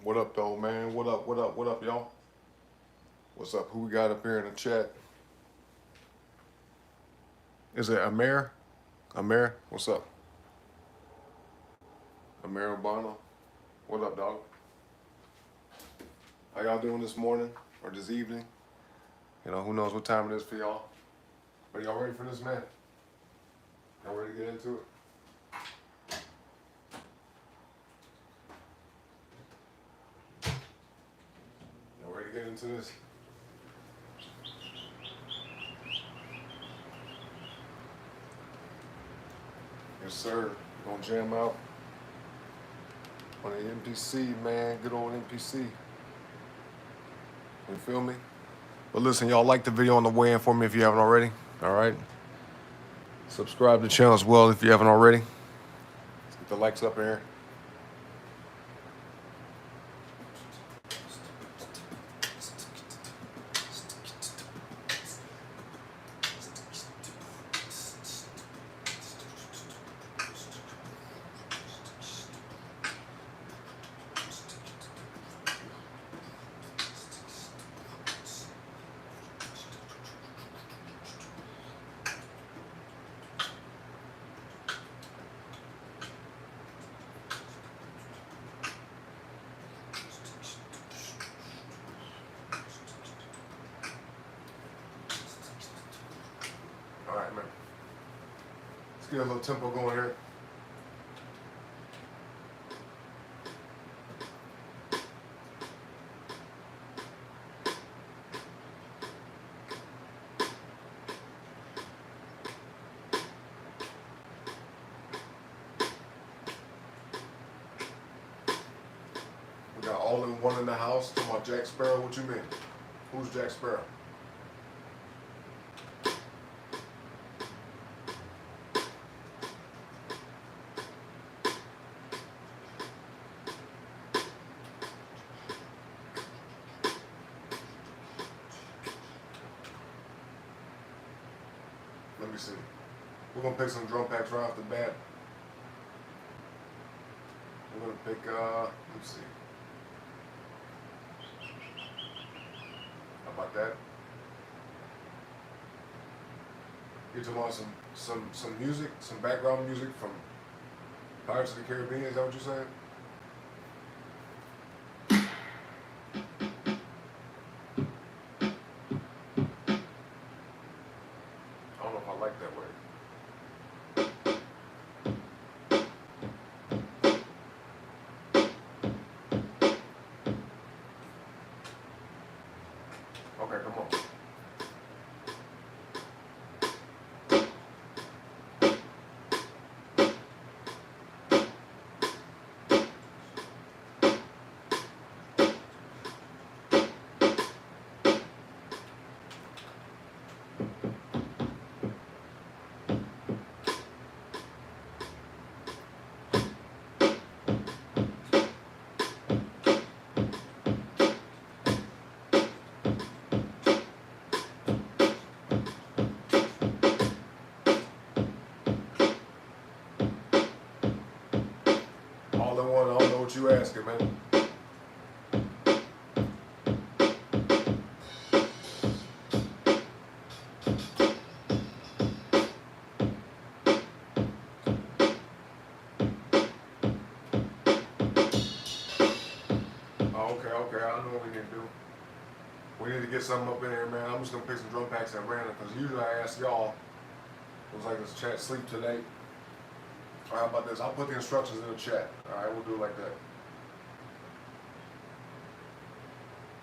What up, though, man? What up, what up, y'all? What's up? Who we got up here in the chat? Is it Amir? Amir, what's up? Amir Obama, what up, dog? How y'all doing this morning or this evening? You know, who knows what time it is for y'all? But y'all ready for this, man? Y'all ready to get into it? Y'all ready to get into this? Yes, sir. We're gonna jam out on the NPC, man. Good old NPC. You feel me? But listen, y'all, like the video on the way in for me if you haven't already. All right. Subscribe to the channel as well if you haven't already. Let's get the likes up in here. All right, man. Let's get a little tempo going here. We got all in one in the house. Talking about Jack Sparrow. What you mean? Who's Jack Sparrow? Let me see. We're gonna pick some drum packs right off the bat. We're gonna pick, let's see. How about that? You're talking about some music, some background music from Pirates of the Caribbean, is that what you're saying? I don't know if I like that way. Okay, come on. All in one, I don't know what you asking, man. Okay, I know what we need to do. We need to get something up in here, man. I'm just gonna pick some drum packs at random, because usually I ask y'all, it was like this chat sleep today. All right, how about this? I'll put the instructions in the chat. All right, we'll do it like that.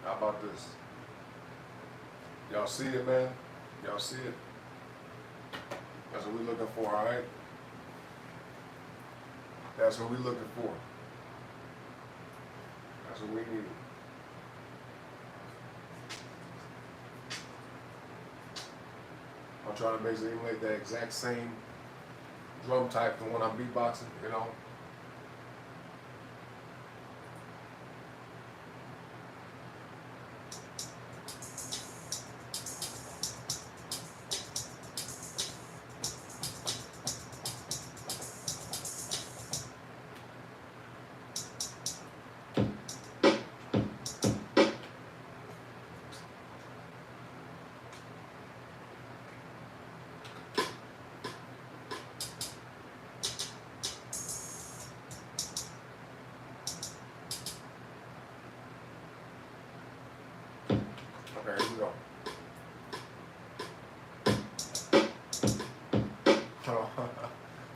How about this? Y'all see it, man? Y'all see it? That's what we're looking for, all right? That's what we're looking for. That's what we need. I'm trying to basically emulate that exact same drum type from when I'm beatboxing, you know? Okay, here we go.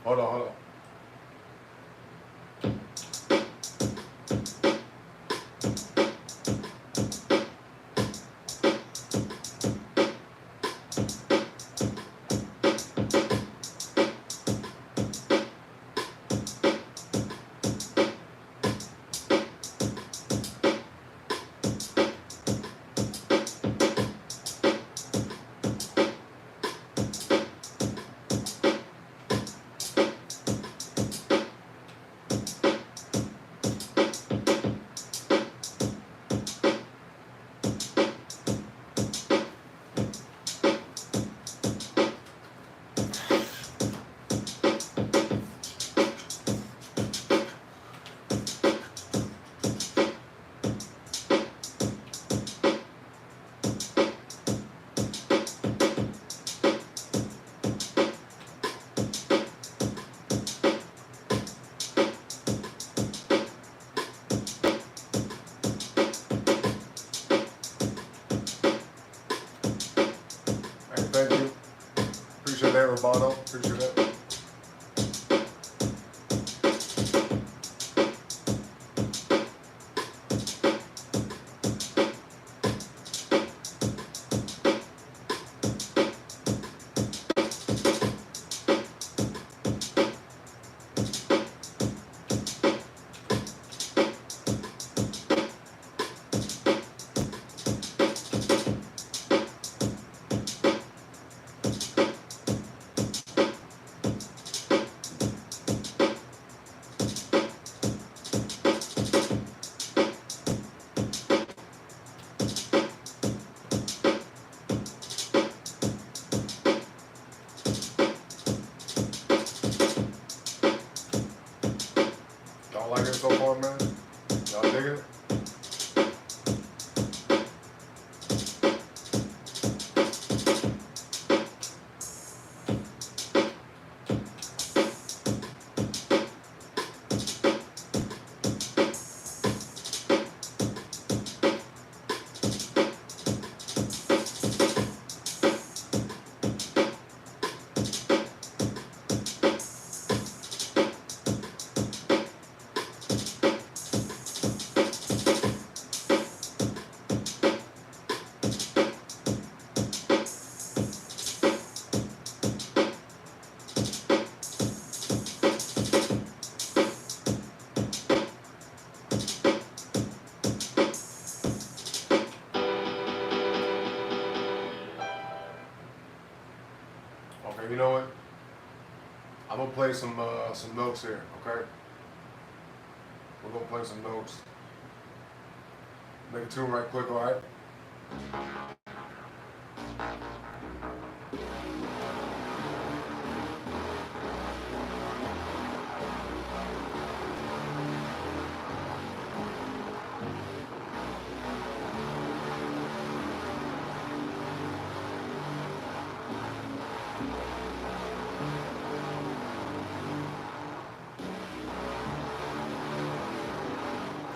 Hold on, hold on. Hey, thank you. Appreciate that, Roboto. Appreciate that. Y'all like it so far, man? Y'all digging it? Okay, you know what? I'm gonna play some notes here, okay? We're gonna play some notes. Make a tune right quick, all right?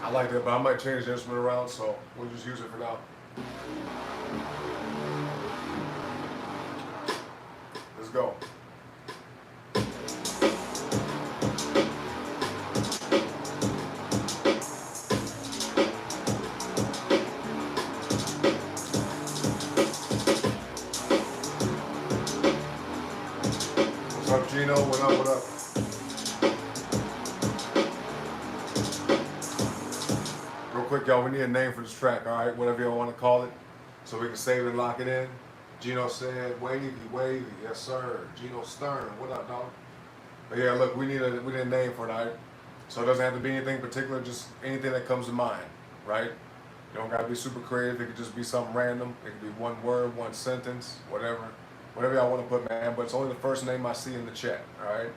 I like that, but I might change the instrument around, so we'll just use it for now. Let's go. What's up, Gino? What up, what up? Real quick, y'all, we need a name for this track, all right? Whatever y'all want to call it, so we can save it and lock it in. Gino said, wavy, wavy, yes sir. Gino Stern, what up, dog? But yeah, look, we need a name for it, all right? So it doesn't have to be anything particular, just anything that comes to mind, right? You don't gotta be super creative. It could just be something random. It could be one word, one sentence, whatever y'all want to put, man. But it's only the first name I see in the chat, all right?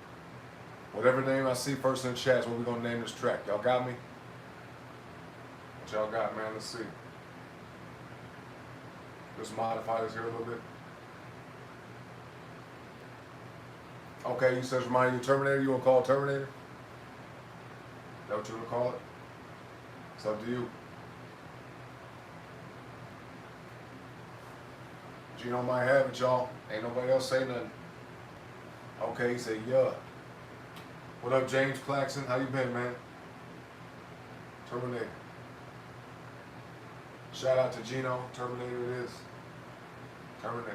Whatever name I see first in the chat is what we're gonna name this track. Y'all got me? What y'all got, man? Let's see. Let's modify this here a little bit. Okay, you said remind you of Terminator. You want to call it Terminator? Is that what you want to call it? It's up to you. Gino might have it, y'all. Ain't nobody else say nothing. Okay, he said, yeah. What up, James Claxton? How you been, man? Terminator. Shout out to Gino. Terminator it is. Terminator.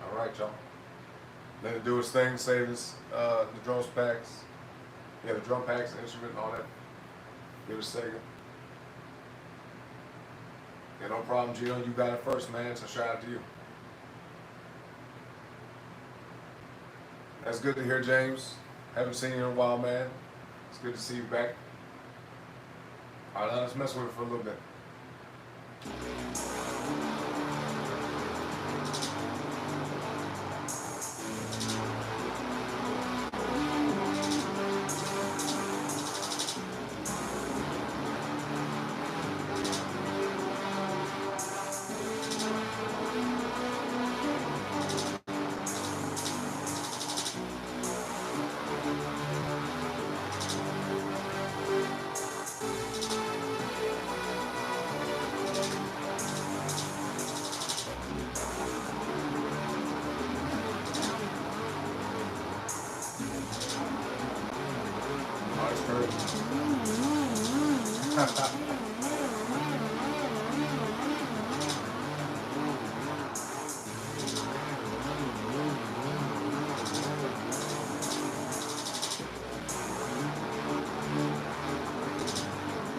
All right, y'all. Let it do its thing. Say this, the drum packs. Yeah, the drum packs, the instrument, and all that. Give it a second. Yeah, no problem, Gino. You got it first, man. So shout out to you. That's good to hear, James. Haven't seen you in a while, man. It's good to see you back. All right, let's mess with it for a little bit.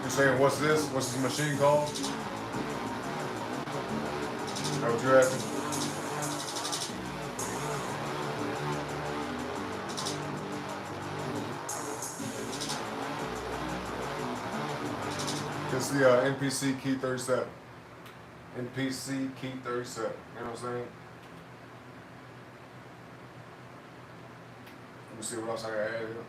You're saying, what's this? What's this machine called? Is that what you're asking? It's the NPC Key 37. NPC Key 37. You know what I'm saying? Let me see what else I can add here.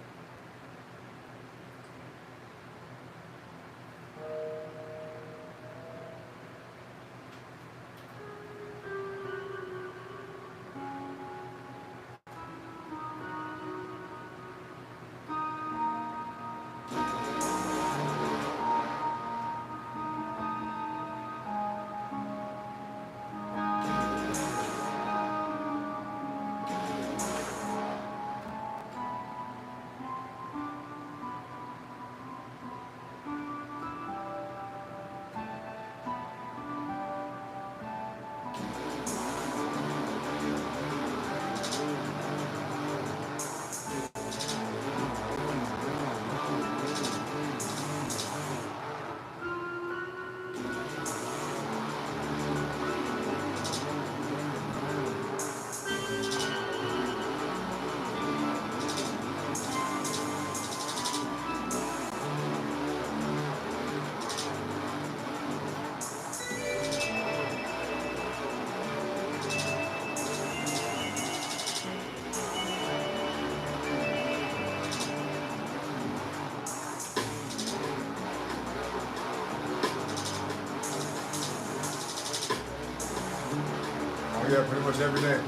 Yeah, pretty much every day.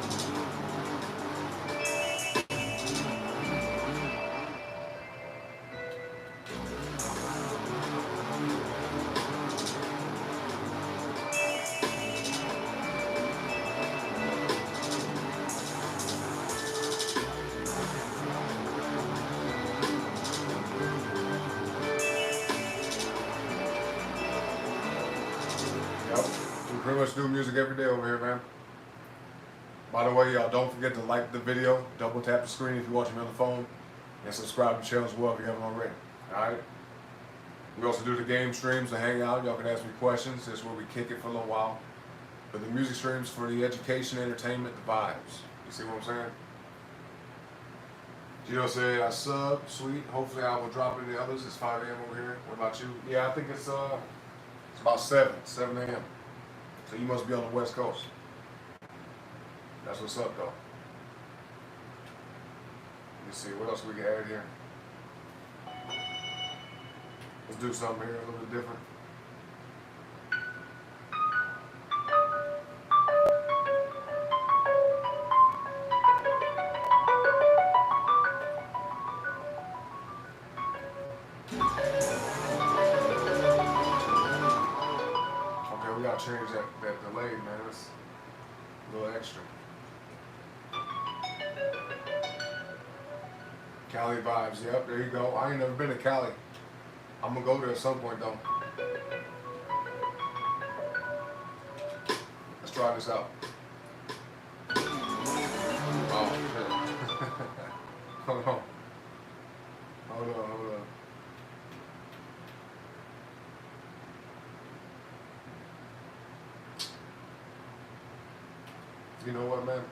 Yep, we pretty much do music every day over here, man. By the way, y'all, don't forget to like the video, double tap the screen if you're watching on the phone, and subscribe to the channel as well if you haven't already. Alright? We also do the game streams, the hangout. Y'all can ask me questions. That's where we kick it for a little while. But the music streams for the education, entertainment, the vibes. You see what I'm saying? Gino said, I sub, sweet. Hopefully I will drop in the others. It's 5 a.m. over here. What about you? Yeah, I think it's about 7 a.m. So you must be on the West Coast. That's what's up, though. Let's see, what else we can add here? Let's do something here a little bit different. change that delay, man. It's a little extra. Cali vibes, yep, there you go. I ain't never been to Cali. I'm gonna go there at some point though. Let's try this out. Oh, shit. Hold on. Hold on. You know what, man?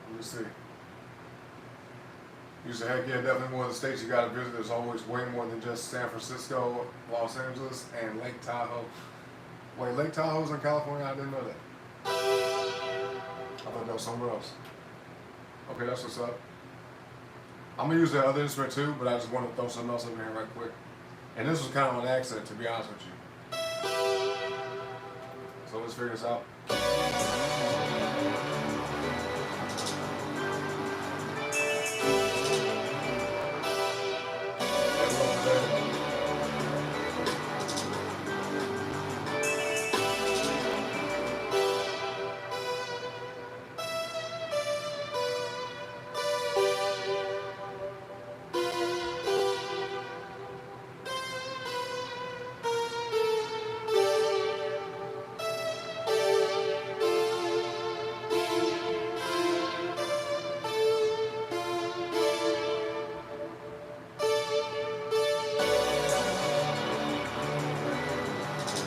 Let me see. You say, heck yeah, definitely one of the states you gotta visit. There's always way more than just San Francisco, Los Angeles, and Lake Tahoe. Wait, Lake Tahoe's in California? I didn't know that. I thought that was somewhere else. Okay, that's what's up. I'm gonna use that other instrument too, but I just want to throw something else in there right quick. And this was kind of an accident, to be honest with you. So let's figure this out.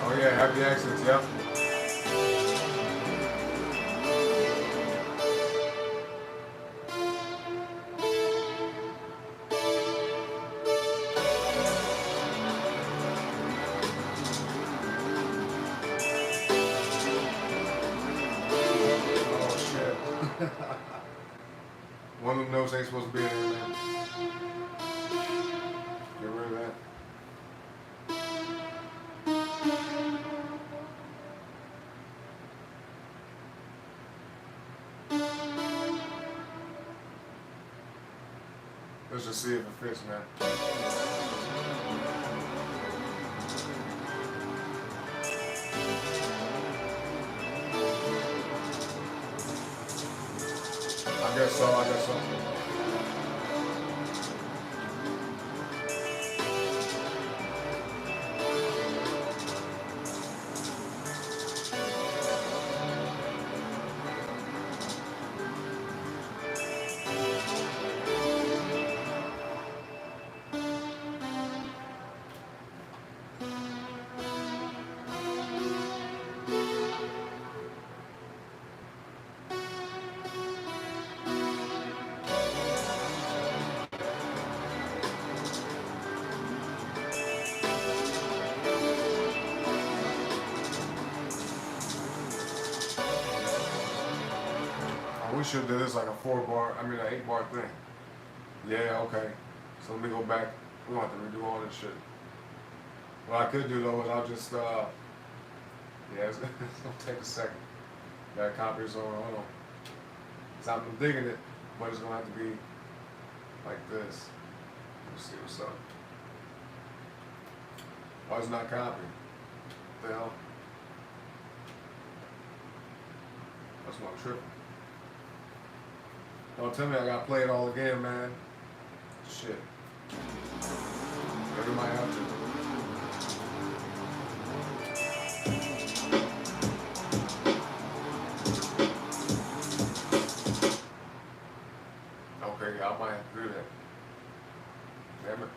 Oh yeah, happy accents, yep. Oh shit. One of them notes ain't supposed to be in there, man. Get rid of that. Let's just see if it fits, man. I guess so. We should do this like a 8-bar thing. Yeah, okay. So let me go back. We don't have to redo all this shit. What I could do though is I'll just, yeah, it's gonna take a second. Got copies on, hold on. So I'm digging it, but it's gonna have to be like this. Let's see what's up. Why is it not copying? What the hell? That's why I'm tripping. Don't tell me I gotta play it all again, man. Shit. Maybe might have to. Okay, yeah, I might have to do that. Damn it.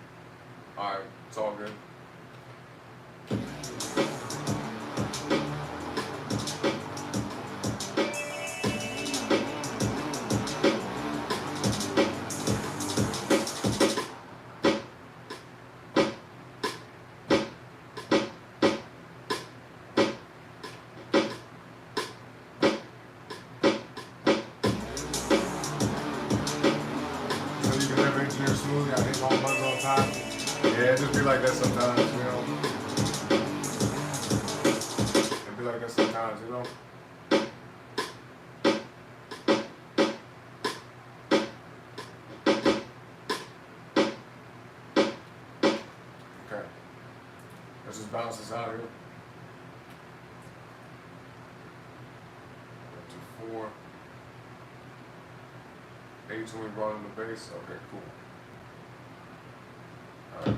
Alright, it's all good. So you can never engineer smoothly. I hit all buttons on time. Yeah, it just be like that sometimes, you know. It be like that sometimes, you know. Okay. Let's just balance this out here. 4. 8 when we brought in the bass. Okay, cool. Alright.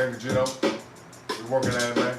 Thank you, Gino. We're working at it, man.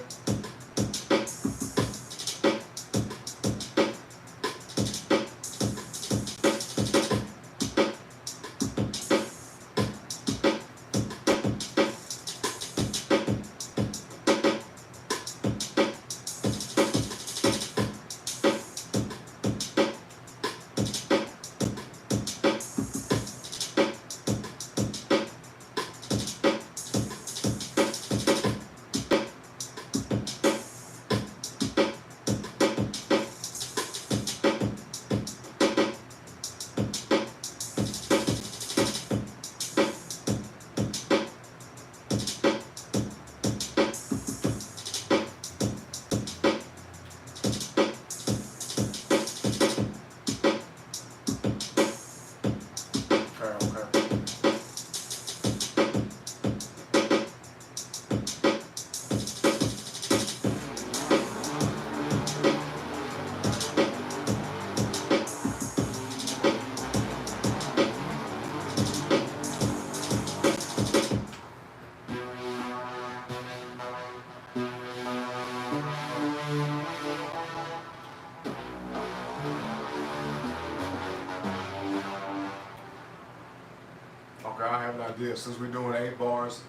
Okay, I have an idea. Since we're doing 8 bars,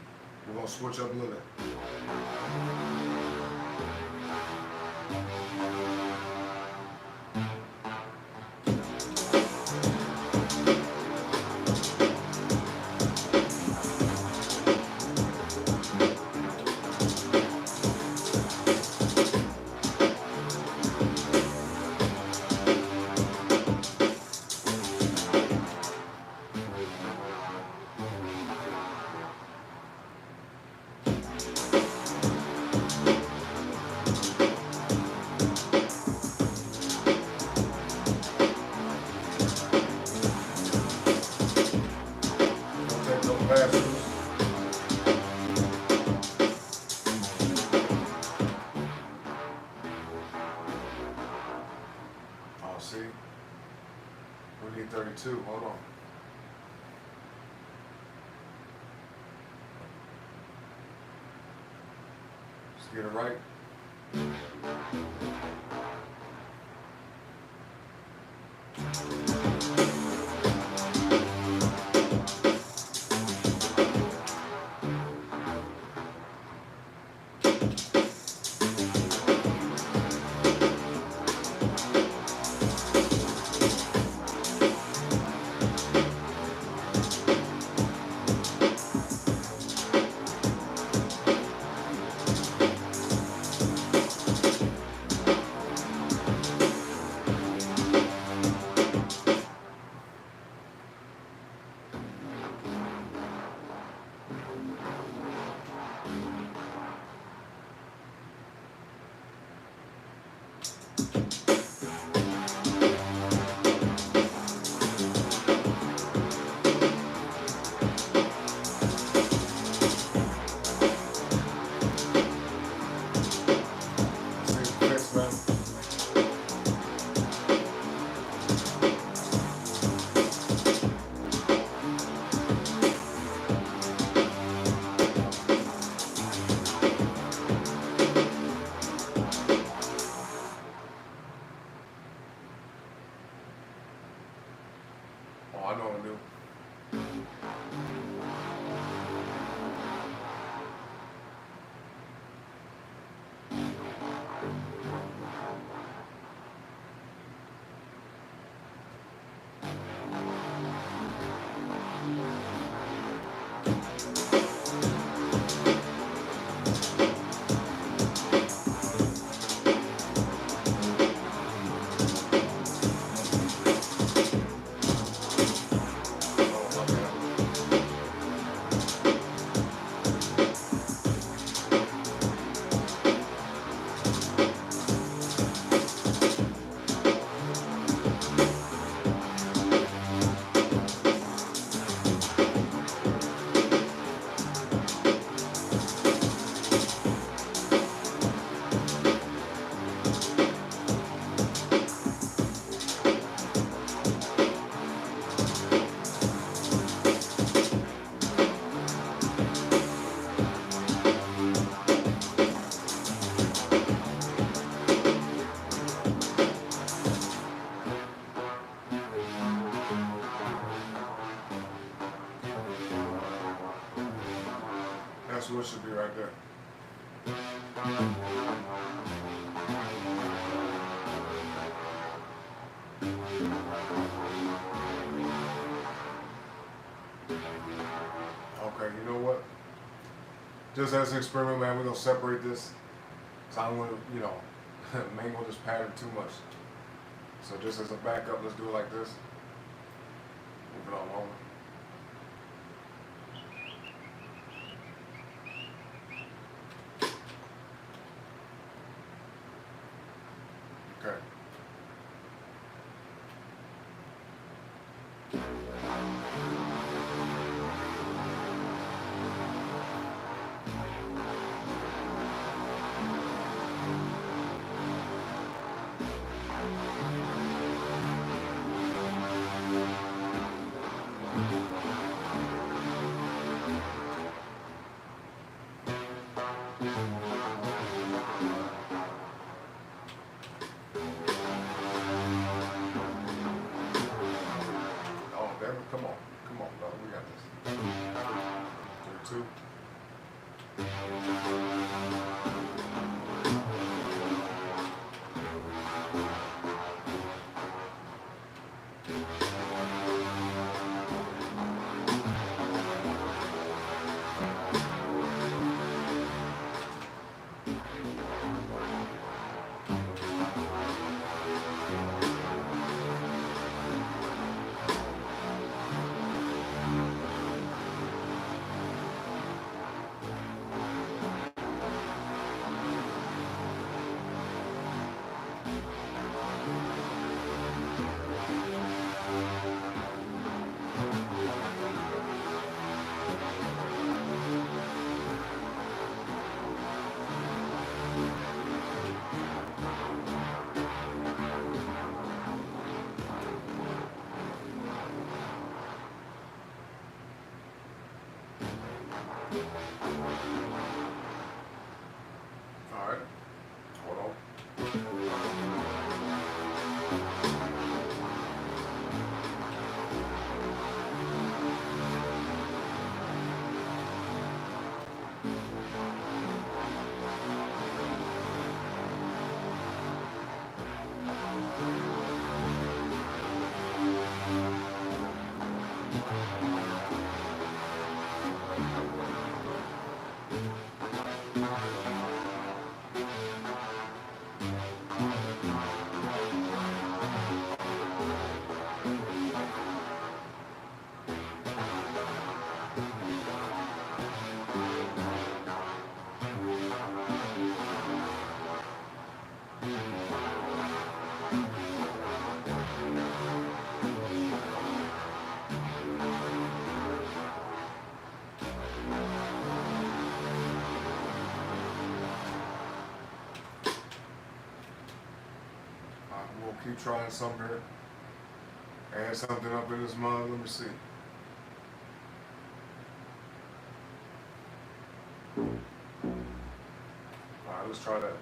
we're gonna switch up a little bit. Oh, see? We need 32. Hold on. Let's get it right. Oh, I know what to do. switch should be right there. Okay, you know what? Just as an experiment, man, we're gonna separate this. So I don't want to, mangle this pattern too much. So just as a backup, let's do it like this. Move it all over. Okay. Oh, damn it. Come on, dog. We got this. 3, 2. All right. Hold on. We'll keep trying something here. Add something up in this mug. Let me see. All right, let's try that.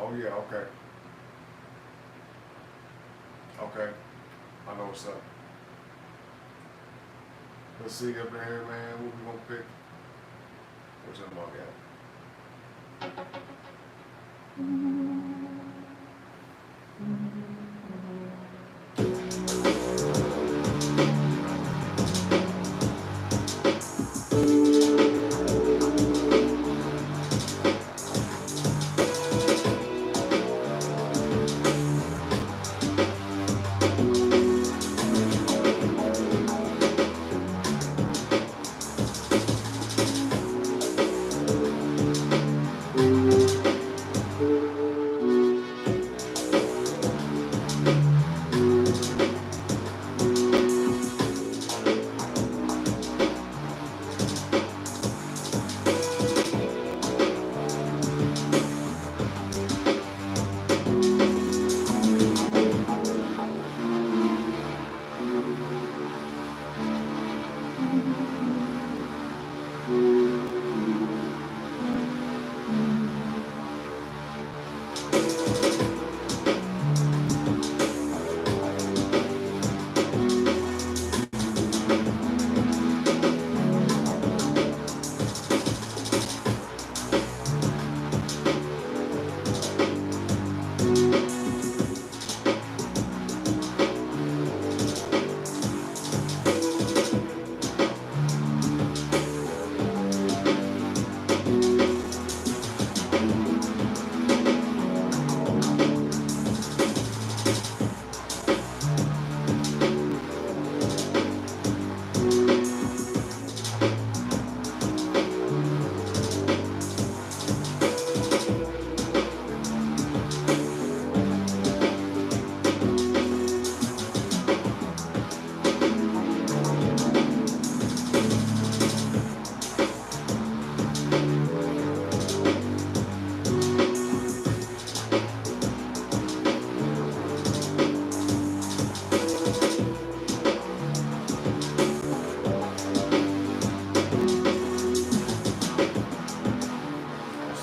Oh yeah, okay. Okay. I know what's up. Let's see up in here, man. What we gonna pick? Where's that mug at?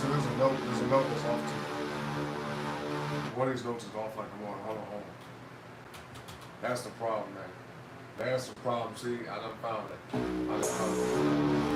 So there's a note that's off too. One of these notes is off like I'm on. Hold on. That's the problem, man. That's the problem. See, I done found it. I done found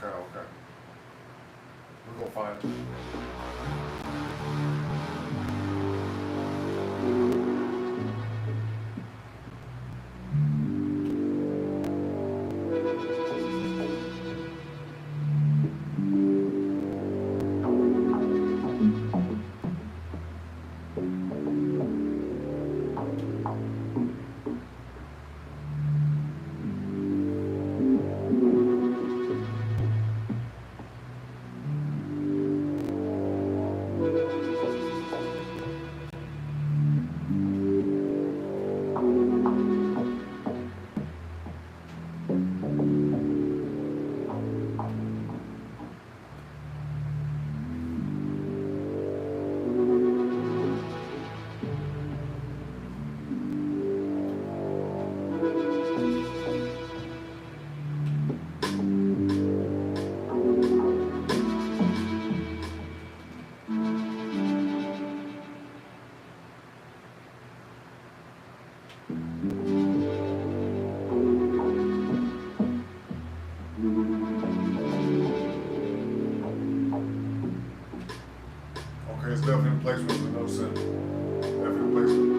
Okay. We're gonna find it. Okay, it's definitely a place with no center. Definitely a place with.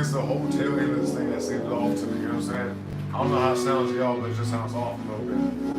it's the whole tail end of this thing that seems off to me, you know what I'm saying? I don't know how it sounds to y'all, but it just sounds off a little bit.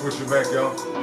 Switch it back, y'all.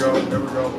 go. There we go.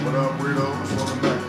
What up, weirdos? Welcome back.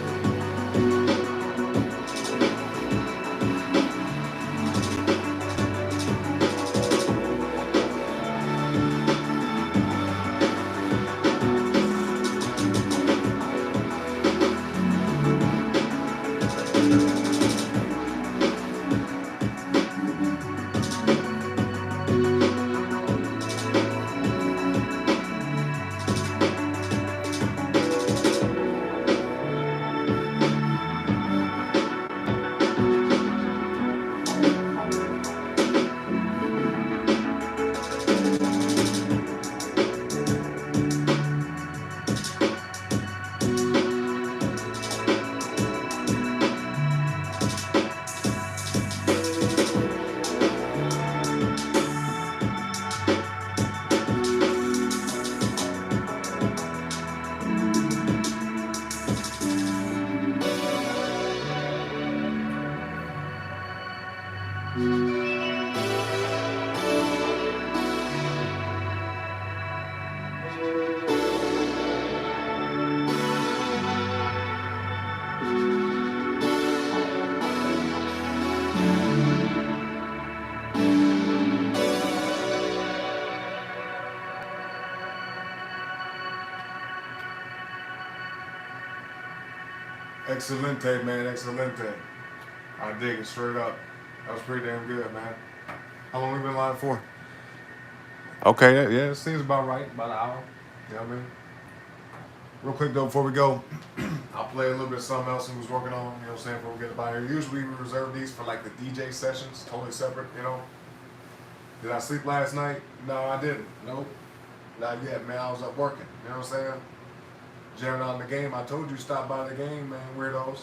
Excelente, man, excelente. I dig it straight up. That was pretty damn good, man. How long we been live for? Okay, yeah, it seems about right, about an hour. You know what I mean? Real quick though, before we go, I'll play a little bit of something else he was working on, you know what I'm saying, before we get about here. Usually we reserve these for like the DJ sessions, totally separate, you know. Did I sleep last night? No, I didn't. Nope. Not yet, man. I was up working, you know what I'm saying? Jamming out in the game. I told you stop by the game, man, weirdos.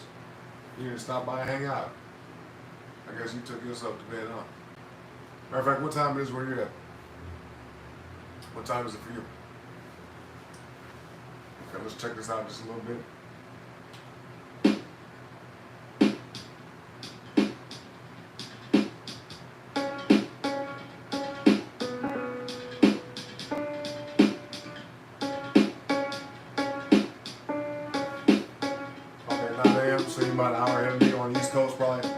You need to stop by and hang out. I guess you took yourself to bed, huh? Matter of fact, what time it is where you're at? What time is it for you? Okay, let's check this out just a little bit. Okay, 9 a.m., so you're about an hour ahead of me on the East Coast, probably.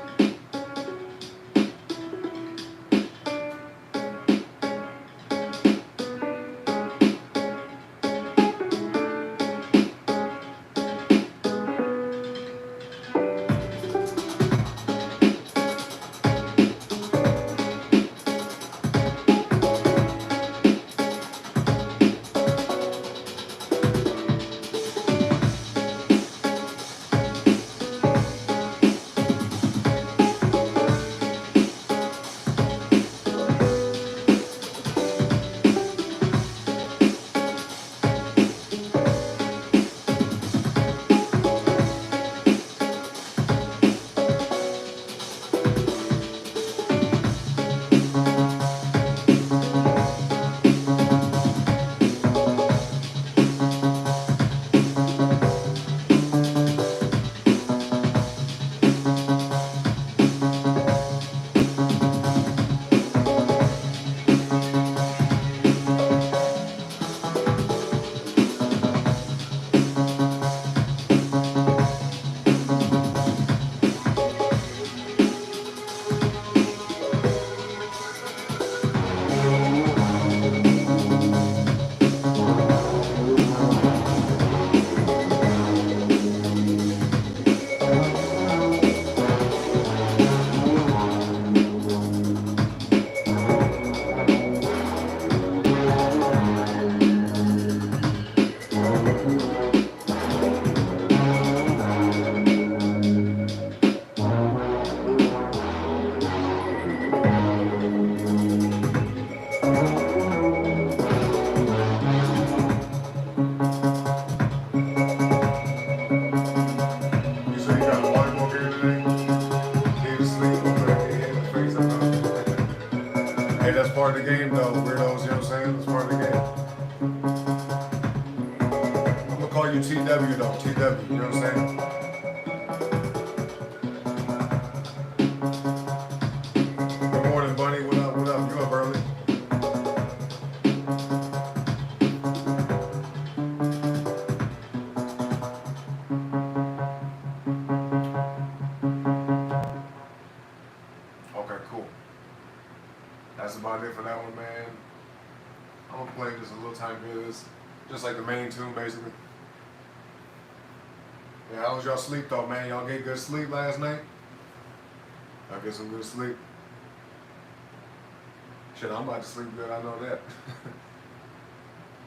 game though, weirdos, you know what I'm saying? It's part of the game. I'm gonna call you TW though, TW, you know what I'm saying? Good morning, Bunny. What up, what up? You up early? Okay, cool. That's about it for that one, man. I'm gonna play just a little tiny bit of this. Just like the main tune, basically. Yeah, how was y'all sleep though, man? Y'all get good sleep last night? Y'all get some good sleep? Shit, I'm about to sleep good, I know that.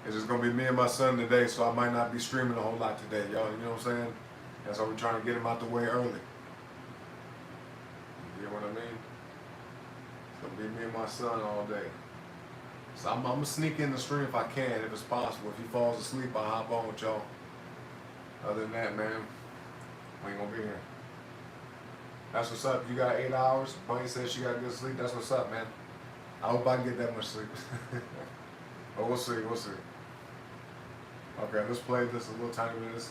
It's just gonna be me and my son today, so I might not be streaming a whole lot today, y'all, you know what I'm saying? That's why we're trying to get him out the way early. You get what I mean? It's gonna be me and my son all day. So I'm gonna sneak in the stream if I can, if it's possible. If he falls asleep, I'll hop on with y'all. Other than that, man, we ain't gonna be here. That's what's up. You got 8 hours. Bunny says she got good sleep. That's what's up, man. I hope I can get that much sleep. But we'll see, we'll see. Okay, let's play this a little tiny bit of this.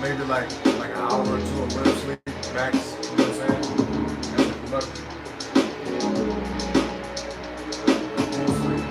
Maybe like an hour or two of REM sleep max, you know what I'm saying? That's if you're lucky. Deep sleep.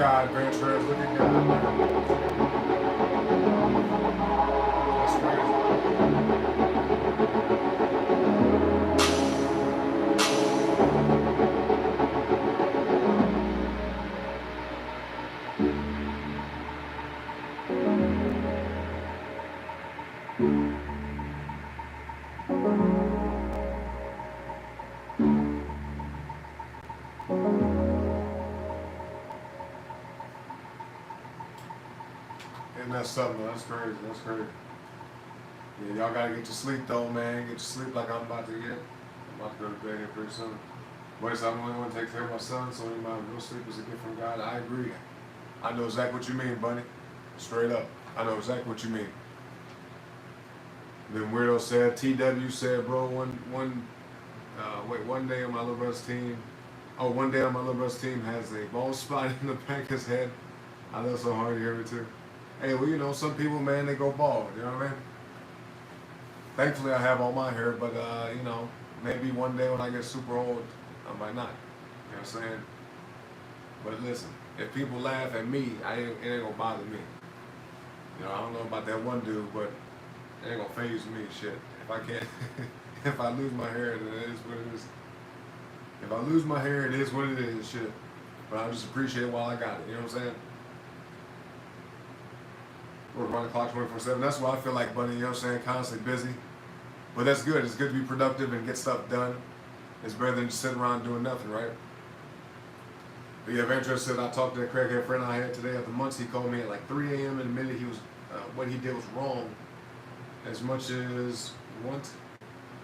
God, Ventress. Look at God, man. That's Isn't that something? That's crazy. That's crazy. Yeah, y'all gotta get to sleep though, man. Get to sleep like I'm about to get. I'm about to go to bed here pretty soon. But I'm the only one to take care of my son, so my real sleep is a gift from God. I agree. I know exactly what you mean, Bunny. Straight up. I know exactly what you mean. Then Weirdo said, TW said, bro, one day on my little brother's team, one day on my little brother's team has a bald spot in the back of his head. I know so hard to hear me too. Hey, well, you know, some people, man, they go bald, you know what I mean? Thankfully, I have all my hair, but, you know, maybe one day when I get super old, I might not. You know what I'm saying? But listen, if people laugh at me, it ain't gonna bother me. You know, I don't know about that one dude, but it ain't gonna phase me, shit. If I can't, if I lose my hair, then it is what it is. If I lose my hair, it is what it is, shit. But I just appreciate it while I got it, you know what I'm saying? Work around the clock 24/7. That's why I feel like, Bunny, you know what I'm saying, constantly busy. But that's good. It's good to be productive and get stuff done. It's better than just sitting around doing nothing, right? But yeah, Ventura said, I talked to a crackhead friend I had today at the months. He called me at like 3 a.m. and admitted he was, what he did was wrong. As much as want.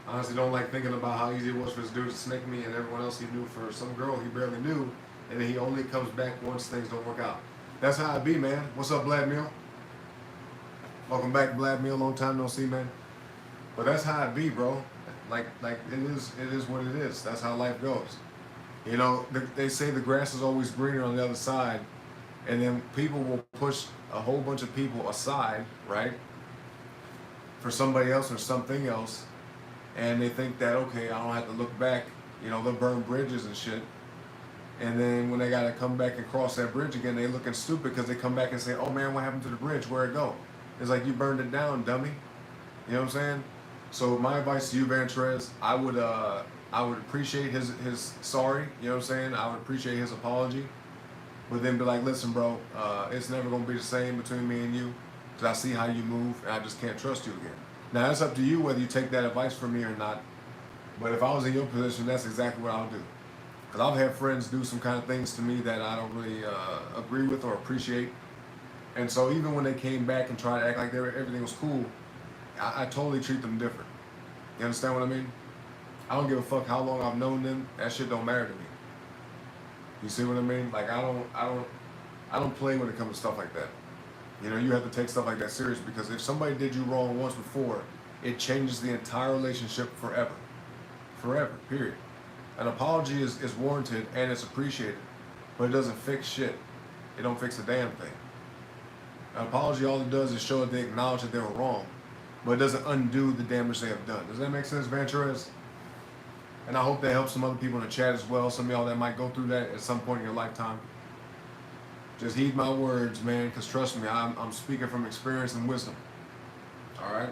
I honestly don't like thinking about how easy it was for this dude to snake me and everyone else he knew for some girl he barely knew. And then he only comes back once things don't work out. That's how it be, man. What's up, Vlad Meal? Welcome back, Vlad Meal. Long time no see, man. But that's how it be, bro. Like it is what it is. That's how life goes. You know, they say the grass is always greener on the other side, and then people will push a whole bunch of people aside, right, for somebody else or something else, and they think that, okay, I don't have to look back. You know, they'll burn bridges and shit. And then when they gotta come back and cross that bridge again, they looking stupid because they come back and say, oh man, what happened to the bridge? Where'd it go? It's like, you burned it down, dummy. You know what I'm saying? So my advice to you, Vantrez, I would appreciate his sorry, you know what I'm saying? I would appreciate his apology. But then be like, listen, bro, it's never gonna be the same between me and you, because I see how you move and I just can't trust you again. Now it's up to you whether you take that advice from me or not. But if I was in your position, that's exactly what I would do. Because I've had friends do some kind of things to me that I don't really agree with or appreciate. And so even when they came back and tried to act like everything was cool, I totally treat them different. You understand what I mean? I don't give a fuck how long I've known them. That shit don't matter to me. You see what I mean? Like I don't play when it comes to stuff like that. You know, you have to take stuff like that serious, because if somebody did you wrong once before, it changes the entire relationship forever. Forever, period. An apology is warranted and it's appreciated, but it doesn't fix shit. It don't fix a damn thing. An apology, all it does is show that they acknowledge that they were wrong, but it doesn't undo the damage they have done. Does that make sense, Venturez? And I hope that helps some other people in the chat as well. Some of y'all that might go through that at some point in your lifetime. Just heed my words, man, because trust me, I'm speaking from experience and wisdom. All right?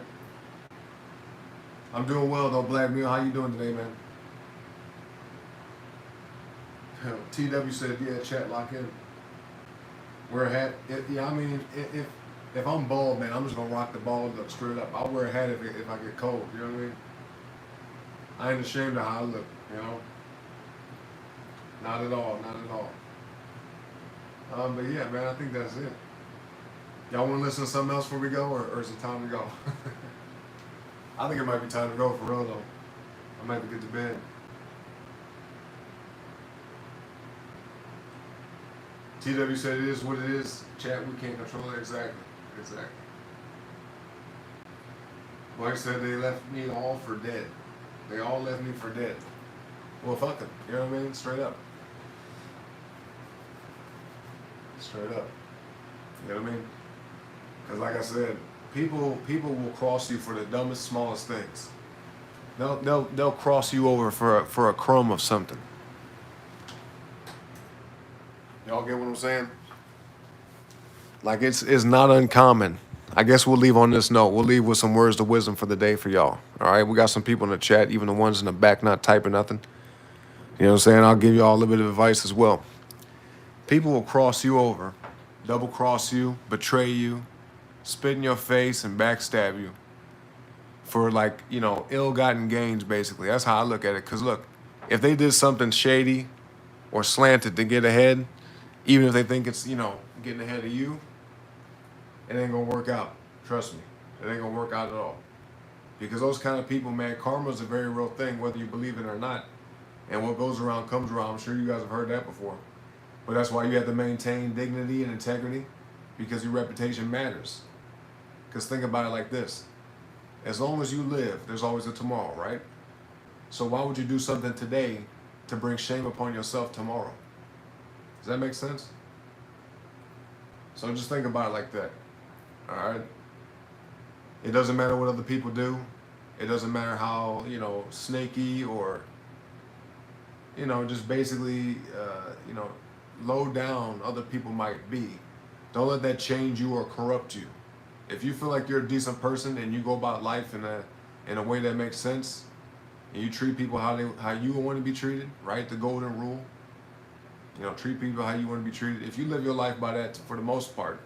I'm doing well, though, Black Meal. How you doing today, man? TW said, yeah, chat, lock in. Wear a hat. Yeah, I mean, if I'm bald, man, I'm just going to rock the bald look straight up. I'll wear a hat if I get cold, you know what I mean? I ain't ashamed of how I look, you know? Not at all, not at all. But yeah, man, I think that's it. Y'all want to listen to something else before we go, or is it time to go? I think it might be time to go for real, though. I might have to get to bed. TW said it is what it is. Chat, we can't control it. Exactly. Exactly. Like I said, they left me all for dead. They all left me for dead. Well, fuck them. You know what I mean? Straight up. Straight up. You know what I mean? Because like I said, people will cross you for the dumbest, smallest things. They'll cross you over for a crumb of something. Y'all get what I'm saying? Like it's not uncommon. I guess we'll leave on this note. We'll leave with some words of wisdom for the day for y'all. All right, we got some people in the chat, even the ones in the back not typing nothing. You know what I'm saying? I'll give you all a little bit of advice as well. People will cross you over, double cross you, betray you, spit in your face, and backstab you for like, ill-gotten gains, basically. That's how I look at it. Because look, if they did something shady or slanted to get ahead, even if they think it's, getting ahead of you, it ain't gonna work out. Trust me. It ain't gonna work out at all. Because those kind of people, man, karma is a very real thing, whether you believe it or not. And what goes around comes around. I'm sure you guys have heard that before. But that's why you have to maintain dignity and integrity, because your reputation matters. Because think about it like this. As long as you live, there's always a tomorrow, right? So why would you do something today to bring shame upon yourself tomorrow? Does that make sense? So just think about it like that. All right? It doesn't matter what other people do. It doesn't matter how, snaky or, just basically, low down other people might be. Don't let that change you or corrupt you. If you feel like you're a decent person and you go about life in a way that makes sense, and you treat people how you want to be treated, right? The golden rule. Treat people how you want to be treated. If you live your life by that for the most part,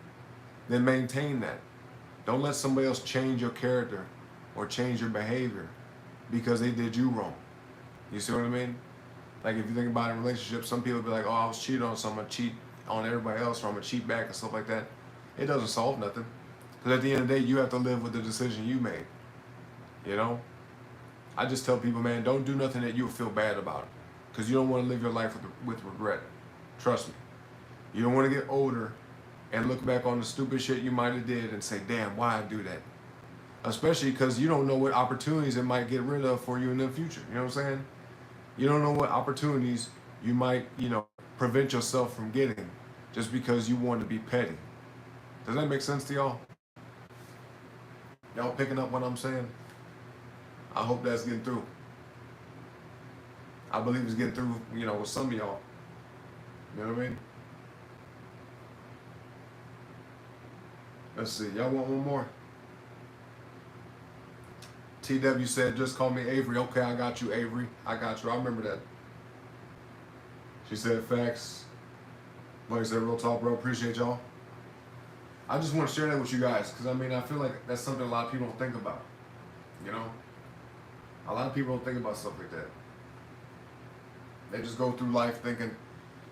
then maintain that. Don't let somebody else change your character or change your behavior because they did you wrong. You see what I mean? Like if you think about it in relationships, some people be like, oh, I was cheating on someone, cheat on everybody else, or I'm gonna cheat back and stuff like that. It doesn't solve nothing. Because at the end of the day, you have to live with the decision you made. I just tell people, man, don't do nothing that you'll feel bad about. Because you don't want to live your life with regret. Trust me. You don't want to get older and look back on the stupid shit you might have did and say, damn, why I do that? Especially because you don't know what opportunities it might get rid of for you in the future. You know what I'm saying? You don't know what opportunities you might, prevent yourself from getting just because you want to be petty. Does that make sense to y'all? Y'all picking up what I'm saying? I hope that's getting through. I believe it's getting through, with some of y'all. You know what I mean? Let's see. Y'all want one more? TW said, just call me Avery. Okay, I got you, Avery. I got you. I remember that. She said, facts. Like I said, real talk, bro. Appreciate y'all. I just want to share that with you guys because, I feel like that's something a lot of people don't think about. A lot of people don't think about stuff like that. They just go through life thinking,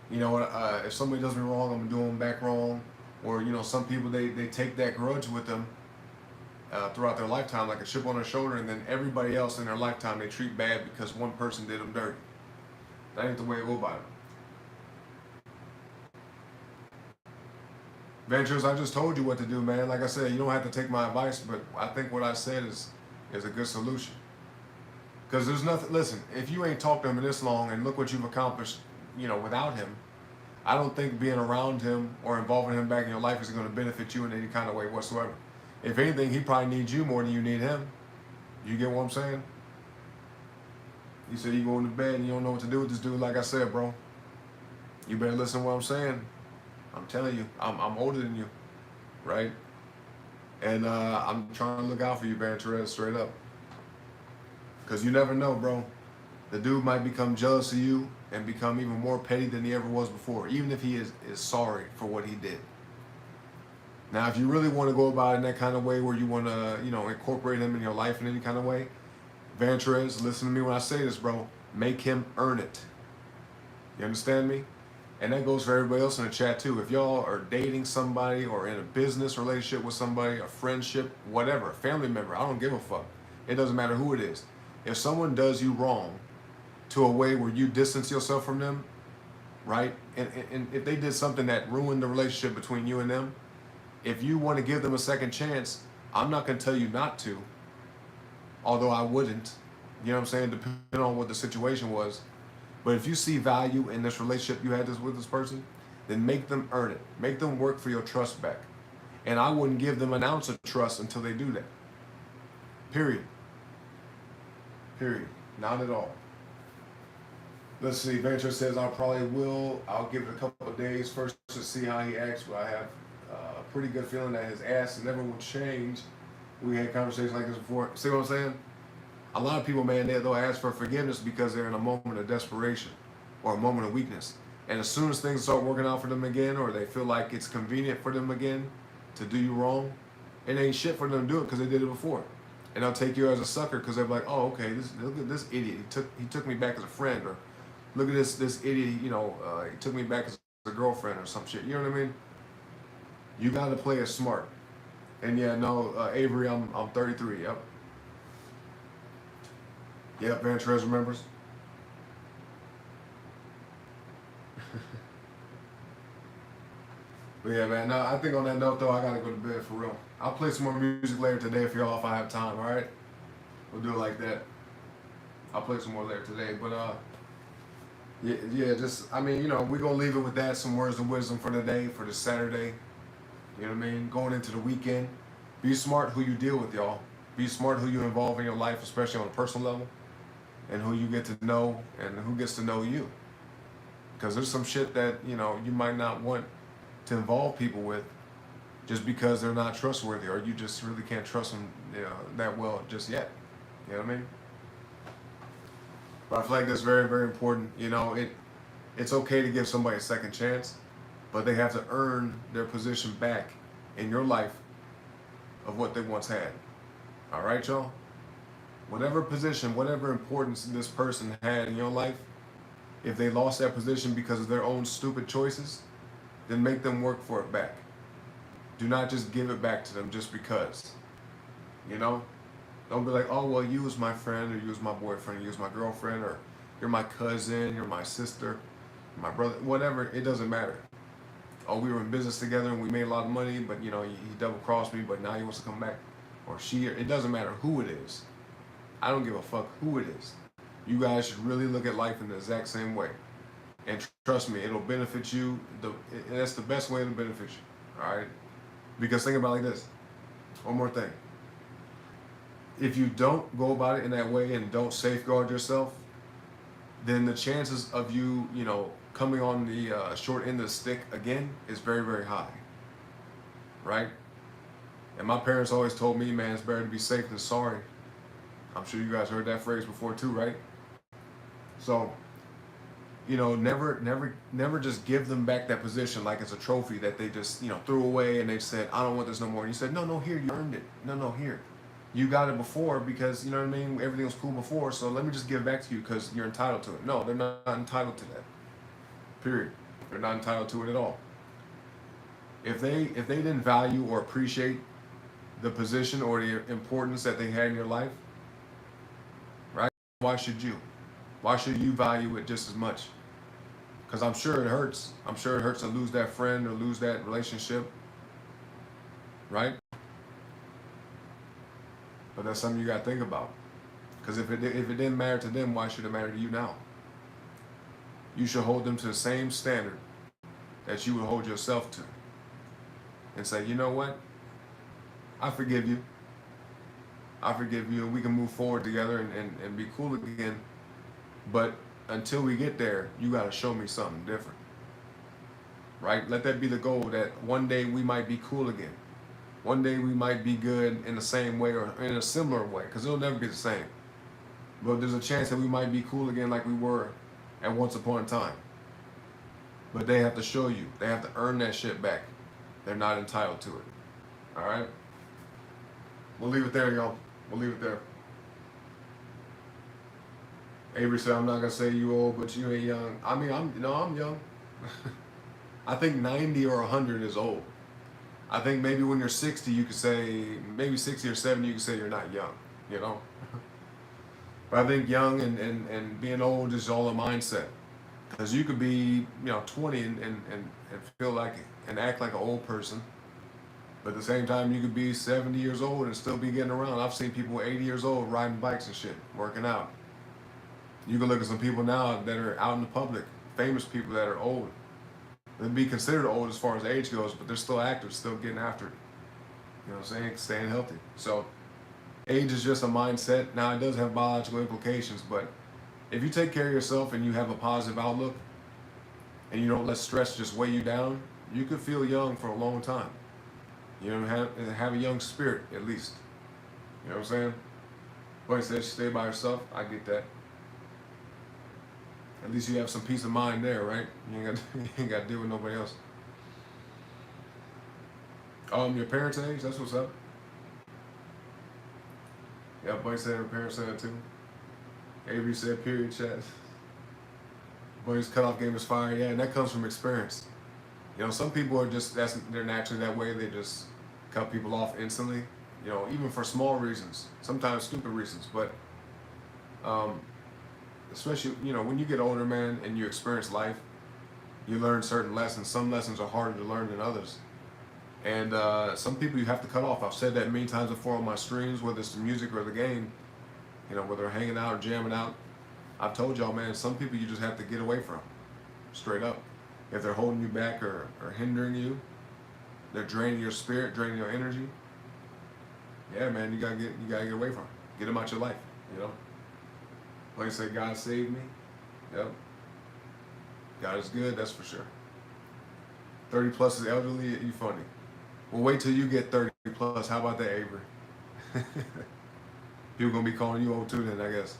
if somebody does me wrong, I'm going to do them back wrong. Or, some people, they take that grudge with them throughout their lifetime, like a chip on their shoulder, and then everybody else in their lifetime they treat bad because one person did them dirty. That ain't the way it go about it. Ventures, I just told you what to do, man. Like I said, you don't have to take my advice, but I think what I said is a good solution. Because there's nothing, listen, if you ain't talked to him this long and look what you've accomplished, without him, I don't think being around him or involving him back in your life is going to benefit you in any kind of way whatsoever. If anything, he probably needs you more than you need him. You get what I'm saying? You said you going to bed and you don't know what to do with this dude. Like I said, bro, you better listen to what I'm saying. I'm telling you, I'm older than you, right? And I'm trying to look out for you, Baron Therese, straight up. Because you never know, bro. The dude might become jealous of you and become even more petty than he ever was before, even if he is sorry for what he did. Now, if you really want to go about it in that kind of way where you want to, incorporate him in your life in any kind of way, Van Therese, listen to me when I say this, bro. Make him earn it. You understand me? And that goes for everybody else in the chat too. If y'all are dating somebody or in a business relationship with somebody, a friendship, whatever, a family member, I don't give a fuck. It doesn't matter who it is. If someone does you wrong to a way where you distance yourself from them, right? And if they did something that ruined the relationship between you and them, if you want to give them a second chance, I'm not going to tell you not to, although I wouldn't, you know what I'm saying, depending on what the situation was. But if you see value in this relationship you had with this person, then make them earn it. Make them work for your trust back. And I wouldn't give them an ounce of trust until they do that. Period. Period. Not at all. Let's see. Venture says I'll give it a couple of days first to see how he acts, but I have a pretty good feeling that his ass never will change. We had conversations like this before. See what I'm saying? A lot of people, man, they'll ask for forgiveness because they're in a moment of desperation or a moment of weakness. And as soon as things start working out for them again, or they feel like it's convenient for them again to do you wrong, it ain't shit for them to do it because they did it before. And they'll take you as a sucker because they're like, oh, okay, look at this idiot. He took me back as a friend, or look at this idiot. You know, he took me back as a girlfriend or some shit. You know what I mean? You got to play it smart. And yeah, no, Avery, I'm 33. Yep. Yep, Van Trez remembers. But yeah, man, no, I think on that note, though, I gotta go to bed for real. I'll play some more music later today for y'all if I have time, all right? We'll do it like that. I'll play some more later today, but yeah, just, I mean, you know, we're gonna leave it with that, some words of wisdom for today, for this Saturday. You know what I mean? Going into the weekend. Be smart who you deal with, y'all. Be smart who you involve in your life, especially on a personal level, and who you get to know and who gets to know you. Because there's some shit that, you know, you might not want to involve people with just because they're not trustworthy, or you just really can't trust them, you know, that well just yet. You know what I mean? But I feel like that's very, very important. You know, it's okay to give somebody a second chance, but they have to earn their position back in your life of what they once had. All right, y'all? Whatever position, whatever importance this person had in your life, if they lost that position because of their own stupid choices, then make them work for it back. Do not just give it back to them just because. You know? Don't be like, oh, well, you was my friend, or you was my boyfriend, or you was my girlfriend, or you're my cousin, you're my sister, my brother, whatever, it doesn't matter. Oh, we were in business together and we made a lot of money, but, you know, he double-crossed me, but now he wants to come back. Or she, it doesn't matter who it is. I don't give a fuck who it is. You guys should really look at life in the exact same way. And trust me, it'll benefit you. That's the best way to benefit you, all right? Because think about it like this. One more thing. If you don't go about it in that way and don't safeguard yourself, then the chances of you, you know, coming on the short end of the stick again is very, very high, right? And my parents always told me, man, it's better to be safe than sorry. I'm sure you guys heard that phrase before too, right? So, you know, never just give them back that position like it's a trophy that they just, you know, threw away and they said, I don't want this no more. And you said, no, here, you earned it. No, here. You got it before because, you know what I mean, everything was cool before, so let me just give it back to you because you're entitled to it. No, they're not entitled to that. Period. They're not entitled to it at all. If they didn't value or appreciate the position or the importance that they had in your life, right? Why should you? Why should you value it just as much? Because I'm sure it hurts. I'm sure it hurts to lose that friend or lose that relationship, right? But that's something you got to think about. Because if it didn't matter to them, why should it matter to you now? You should hold them to the same standard that you would hold yourself to. And say, you know what? I forgive you. I forgive you, and we can move forward together and be cool again. But until we get there, you got to show me something different. Right? Let that be the goal, that one day we might be cool again. One day we might be good in the same way or in a similar way, because it'll never be the same. But there's a chance that we might be cool again like we were at once upon a time. But they have to show you. They have to earn that shit back. They're not entitled to it. All right? We'll leave it there, y'all. We'll leave it there. Avery said, I'm not going to say you old, but you ain't young. I mean, I'm young. I think 90 or 100 is old. I think maybe when you're 60, you could say, maybe 60 or 70, you could say you're not young, you know? But I think young and being old is all a mindset. Because you could be, you know, 20 and feel like, and act like an old person. But at the same time, you could be 70 years old and still be getting around. I've seen people 80 years old riding bikes and shit, working out. You can look at some people now that are out in the public, famous people that are old. They'd be considered old as far as age goes, but they're still active, still getting after it. You know what I'm saying? Staying healthy. So age is just a mindset. Now, it does have biological implications, but if you take care of yourself and you have a positive outlook and you don't let stress just weigh you down, you could feel young for a long time. You know, have a young spirit at least. You know what I'm saying? But said stay by yourself. I get that. At least you have some peace of mind there, right? You ain't got you ain't got to deal with nobody else. Your parents' age. That's what's up. Yeah, buddy said her parents said it too. Avery said period chat. Buddy's cutoff game is fire. Yeah, and that comes from experience. You know, some people are just they're naturally that way. They just cut people off instantly. You know, even for small reasons, sometimes stupid reasons. But especially, you know, when you get older, man, and you experience life, you learn certain lessons. Some lessons are harder to learn than others. And some people you have to cut off. I've said that many times before on my streams, whether it's the music or the game, you know, whether they're hanging out or jamming out. I've told y'all, man, some people you just have to get away from, straight up. If they're holding you back or hindering you, they're draining your spirit, draining your energy. Yeah, man, you gotta get away from it. Get them out your life, you know. Like I say, God saved me. Yep. God is good, that's for sure. 30 plus is elderly, you funny. Well, wait till you get 30 plus. How about that, Avery? People gonna be calling you old too then, I guess.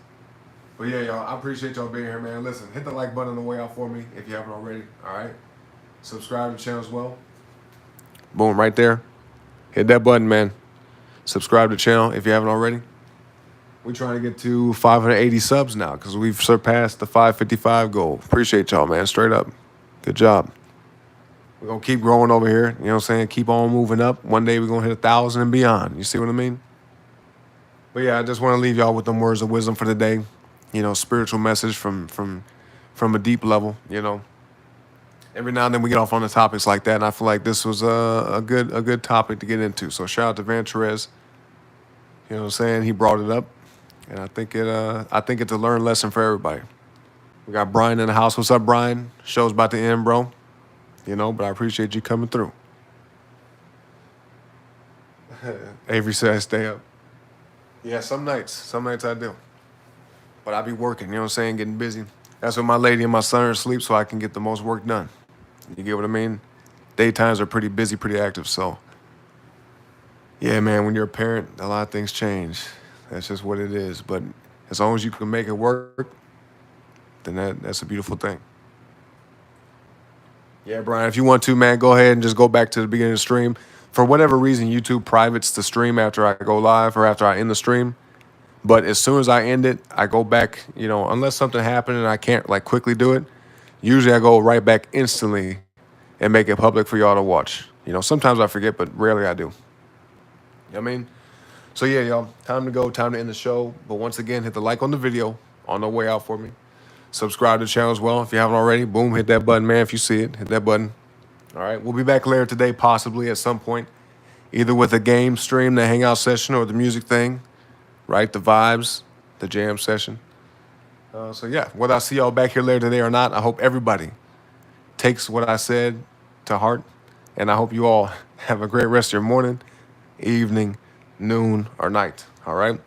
But yeah, y'all, I appreciate y'all being here, man. Listen, hit the like button on the way out for me if you haven't already, all right? Subscribe to the channel as well. Boom, right there. Hit that button, man. Subscribe to the channel if you haven't already. We're trying to get to 580 subs now because we've surpassed the 555 goal. Appreciate y'all, man. Straight up. Good job. We're going to keep growing over here. You know what I'm saying? Keep on moving up. One day we're going to hit 1,000 and beyond. You see what I mean? But yeah, I just want to leave y'all with them words of wisdom for the day. You know, spiritual message from a deep level, you know. Every now and then we get off on the topics like that, and I feel like this was a good topic to get into. So shout out to Van Therese. You know what I'm saying? He brought it up, and I think it's a learned lesson for everybody. We got Brian in the house. What's up, Brian? Show's about to end, bro. You know, but I appreciate you coming through. Avery says stay up. Yeah, some nights I do. But I be working, you know what I'm saying, getting busy. That's when my lady and my son are asleep so I can get the most work done. You get what I mean? Daytimes are pretty busy, pretty active, so. Yeah, man, when you're a parent, a lot of things change. That's just what it is. But as long as you can make it work, then that's a beautiful thing. Yeah, Brian, if you want to, man, go ahead and just go back to the beginning of the stream. For whatever reason, YouTube privates the stream after I go live or after I end the stream. But as soon as I end it, I go back, you know, unless something happened and I can't like quickly do it. Usually I go right back instantly and make it public for y'all to watch. You know, sometimes I forget, but rarely I do. You know what I mean? So yeah, y'all, time to go, time to end the show. But once again, hit the like on the video on the way out for me. Subscribe to the channel as well if you haven't already. Boom, hit that button, man. If you see it, hit that button. All right, we'll be back later today, possibly at some point, either with a game stream, the hangout session, or the music thing. Right, the vibes, the jam session. So yeah, whether I see y'all back here later today or not, I hope everybody takes what I said to heart, and I hope you all have a great rest of your morning, evening, noon, or night. All right,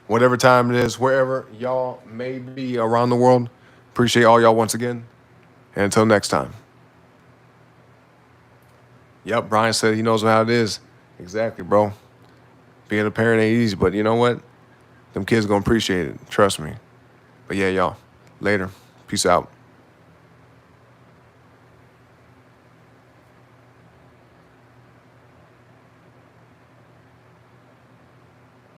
whatever time it is, wherever y'all may be around the world. Appreciate all y'all once again, and until next time. Yep, Brian said he knows how it is. Exactly, bro. Being a parent ain't easy, but you know what? Them kids gonna appreciate it. Trust me. But yeah, y'all. Later. Peace out.